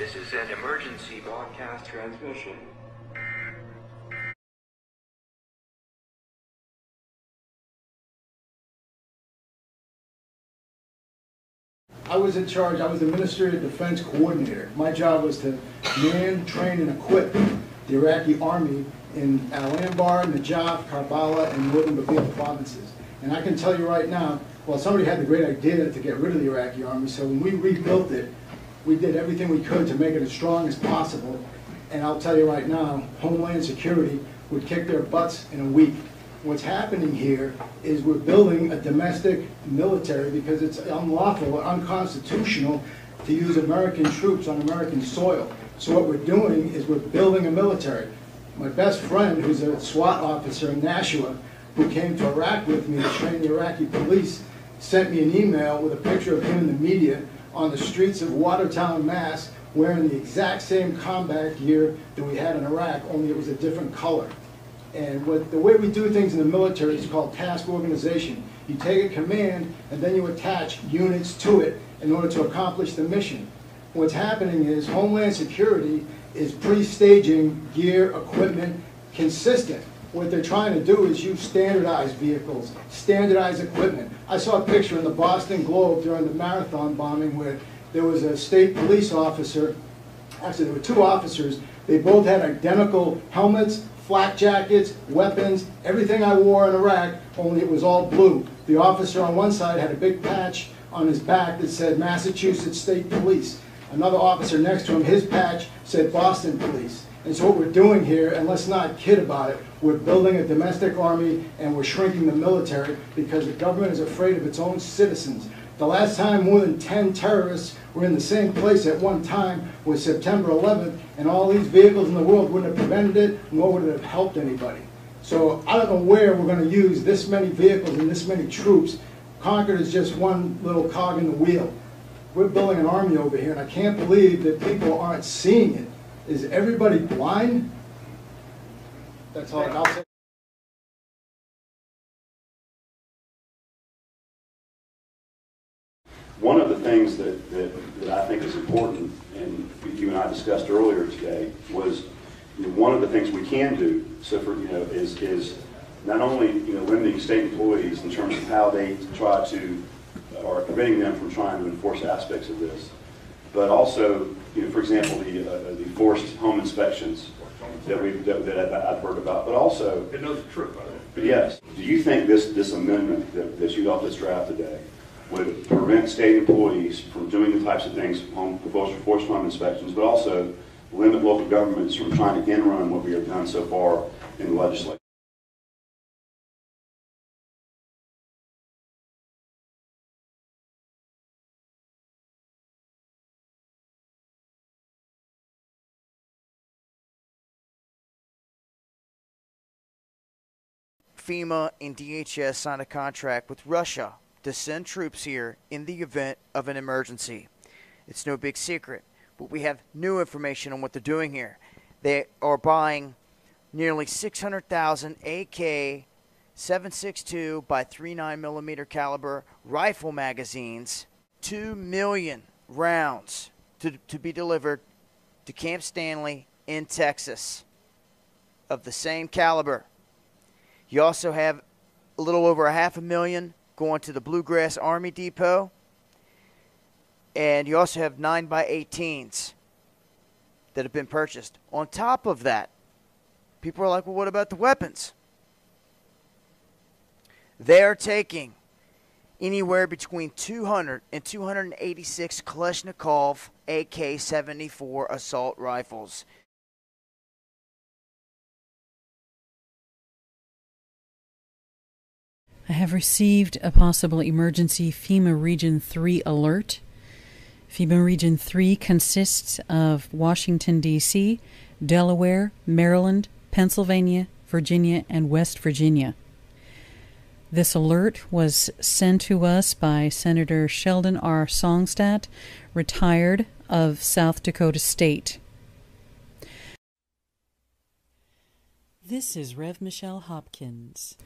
This is an emergency broadcast transmission. I was in charge, I was the Ministry of Defense Coordinator. My job was to man, train, and equip the Iraqi Army in Al-Anbar, Najaf, Karbala, and northern Babil provinces. And I can tell you right now, well, somebody had the great idea to get rid of the Iraqi Army, so when we rebuilt it, we did everything we could to make it as strong as possible. And I'll tell you right now, Homeland Security would kick their butts in a week. What's happening here is we're building a domestic military because it's unlawful or unconstitutional to use American troops on American soil. So what we're doing is we're building a military. My best friend, who's a SWAT officer in Nashua, who came to Iraq with me to train the Iraqi police, sent me an email with a picture of him in the media on the streets of Watertown, Mass, wearing the exact same combat gear that we had in Iraq, only it was a different color. And the way we do things in the military is called task organization. You take a command and then you attach units to it in order to accomplish the mission. What's happening is Homeland Security is pre-staging gear, equipment, consistent. What they're trying to do is use standardized vehicles, standardized equipment. I saw a picture in the Boston Globe during the marathon bombing where there was a state police officer, actually there were two officers, they both had identical helmets, flak jackets, weapons, everything I wore in Iraq, only it was all blue. The officer on one side had a big patch on his back that said Massachusetts State Police. Another officer next to him, his patch said Boston Police. And so what we're doing here, and let's not kid about it, we're building a domestic army and we're shrinking the military because the government is afraid of its own citizens. The last time more than 10 terrorists were in the same place at one time was September 11th, and all these vehicles in the world wouldn't have prevented it, nor would it have helped anybody. So I don't know where we're going to use this many vehicles and this many troops. Concord is just one little cog in the wheel. We're building an army over here, and I can't believe that people aren't seeing it. Is everybody blind? That's all I'll say. One of the things that I think is important, and you and I discussed earlier today, was one of the things we can do. So for is not only limiting state employees in terms of how they try to, or preventing them from trying to enforce aspects of this, but also for example the forced home inspections that I've heard about, but also. It knows the truth, by the way. But yes, do you think this amendment that you got this draft today would prevent state employees from doing the types of things, forced home inspections, but also limit local governments from trying to end-run what we have done so far in the legislature? FEMA and DHS signed a contract with Russia to send troops here in the event of an emergency. It's no big secret, but we have new information on what they're doing here. They are buying nearly 600,000 AK-762 by 39mm caliber rifle magazines, 2 million rounds to be delivered to Camp Stanley in Texas of the same caliber. You also have a little over 500,000 going to the Bluegrass Army Depot. And you also have 9x18s that have been purchased. On top of that, people are like, well, what about the weapons? They are taking anywhere between 200 and 286 Kalashnikov AK-74 assault rifles. I have received a possible emergency FEMA Region 3 alert. FEMA Region 3 consists of Washington, D.C., Delaware, Maryland, Pennsylvania, Virginia, and West Virginia. This alert was sent to us by Senator Sheldon R. Songstad, retired of South Dakota State. This is Rev. Michelle Hopkins.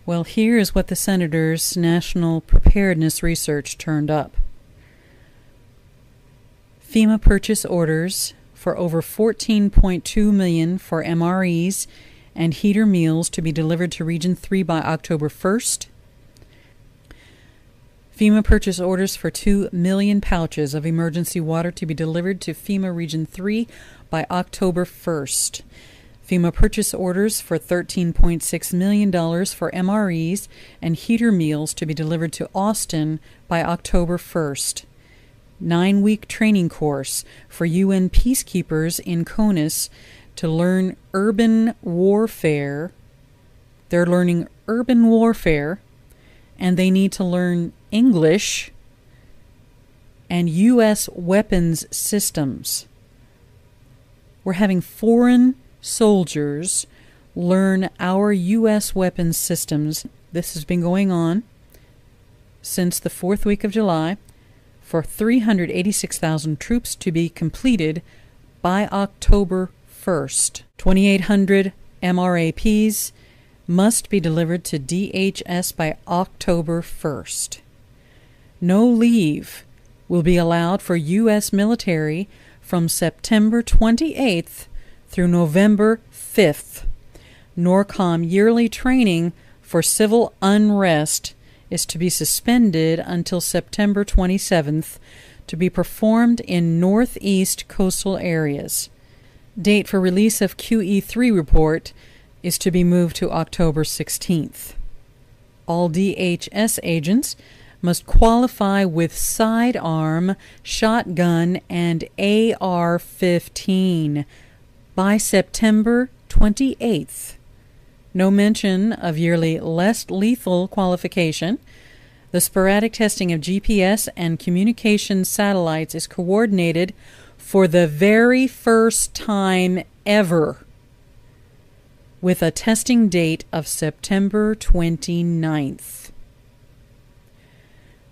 Well, here is what the Senator's National Preparedness Research turned up. FEMA purchase orders for over $14.2 million for MREs and heater meals to be delivered to Region 3 by October 1st. FEMA purchase orders for 2 million pouches of emergency water to be delivered to FEMA Region 3 by October 1st. FEMA purchase orders for $13.6 million for MREs and heater meals to be delivered to Austin by October 1st. 9-week training course for UN Peacekeepers in CONUS to learn urban warfare. They're learning urban warfare, and they need to learn English and U.S. weapons systems. We're having foreign soldiers learn our U.S. weapons systems. This has been going on since the 4th week of July for 386,000 troops to be completed by October 1st. 2,800 MRAPs must be delivered to DHS by October 1st. No leave will be allowed for U.S. military from September 28th through November 5th. NORCOM yearly training for civil unrest is to be suspended until September 27th to be performed in northeast coastal areas. Date for release of QE3 report is to be moved to October 16th. All DHS agents must qualify with sidearm, shotgun, and AR-15 by September 28th. No mention of yearly less lethal qualification. The sporadic testing of GPS and communication satellites is coordinated for the very first time ever with a testing date of September 29th.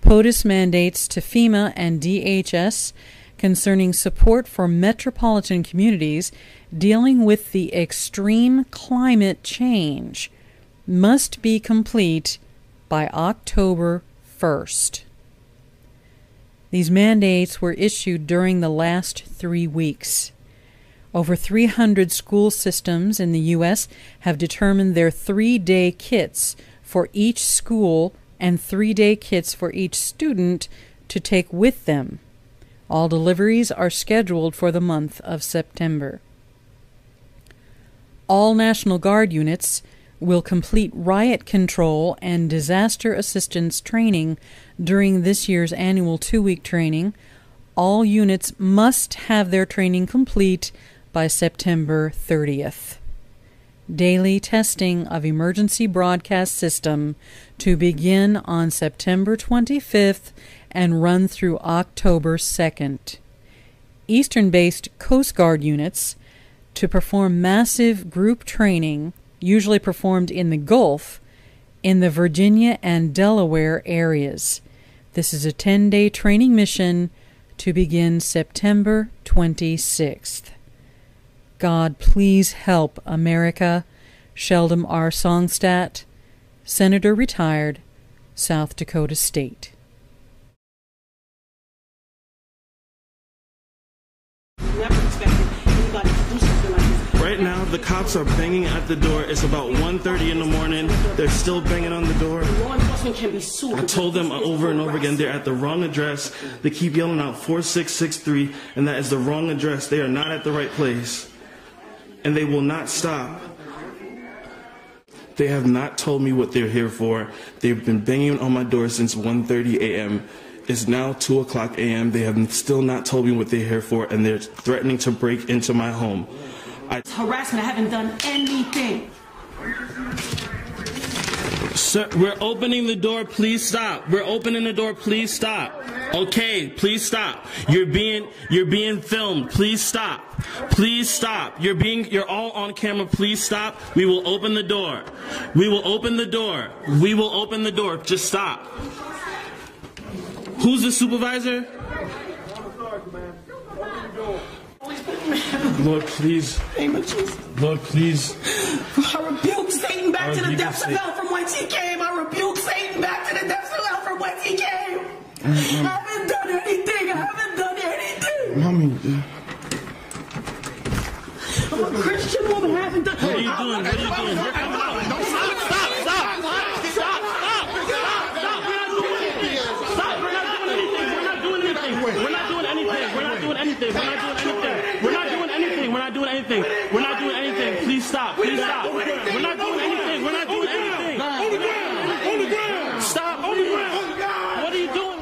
POTUS mandates to FEMA and DHS concerning support for metropolitan communities dealing with the extreme climate change must be complete by October 1st. These mandates were issued during the last 3 weeks. Over 300 school systems in the U.S. have determined their 3-day kits for each school and 3-day kits for each student to take with them. All deliveries are scheduled for the month of September. All National Guard units will complete riot control and disaster assistance training during this year's annual 2-week training. All units must have their training complete by September 30th. Daily testing of emergency broadcast system to begin on September 25th and run through October 2nd. Eastern-based Coast Guard units to perform massive group training, usually performed in the Gulf, in the Virginia and Delaware areas. This is a 10-day training mission to begin September 26th. God, please help America. Sheldon R. Songstad, Senator retired, South Dakota State. Right now, the cops are banging at the door. It's about 1:30 in the morning. They're still banging on the door. Law enforcement can be sued. I told them over and over again, they're at the wrong address. They keep yelling out 4663, and that is the wrong address. They are not at the right place. And they will not stop. They have not told me what they're here for. They've been banging on my door since 1:30 a.m. It's now 2 o'clock a.m. They have still not told me what they're here for, and they're threatening to break into my home. It's harassment. I haven't done anything. Sir, we're opening the door. Please stop. We're opening the door. Please stop. Okay, please stop. You're being filmed. Please stop. Please stop. You're all on camera. Please stop. We will open the door. We will open the door. We will open the door. Just stop. Who's the supervisor? Lord, please. Lord, please. I rebuke Satan back to the depths of hell from whence he came. I rebuke Satan back to the depths of hell from whence he came. I haven't done anything. I haven't done anything. I'm a Christian woman having done. What are you doing? What are you doing? You're coming out. Stop! We're not doing anything. We're not doing anything. Please stop. We're not doing anything. On the ground. Stop. On the ground. What are you doing?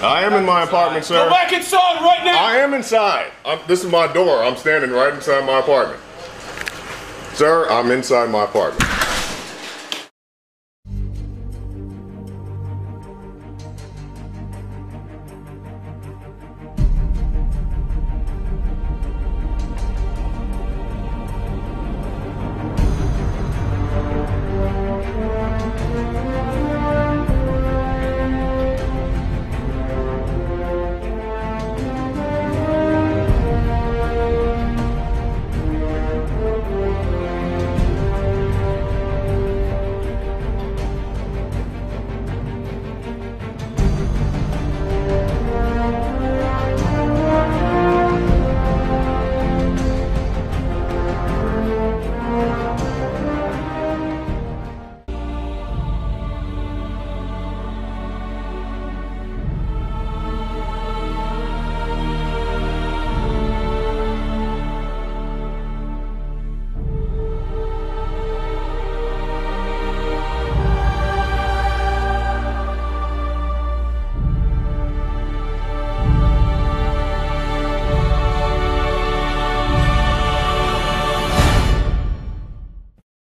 I am in my apartment, sir. Go back inside right now! I am inside. This is my door. I'm standing right inside my apartment. Sir, I'm inside my apartment.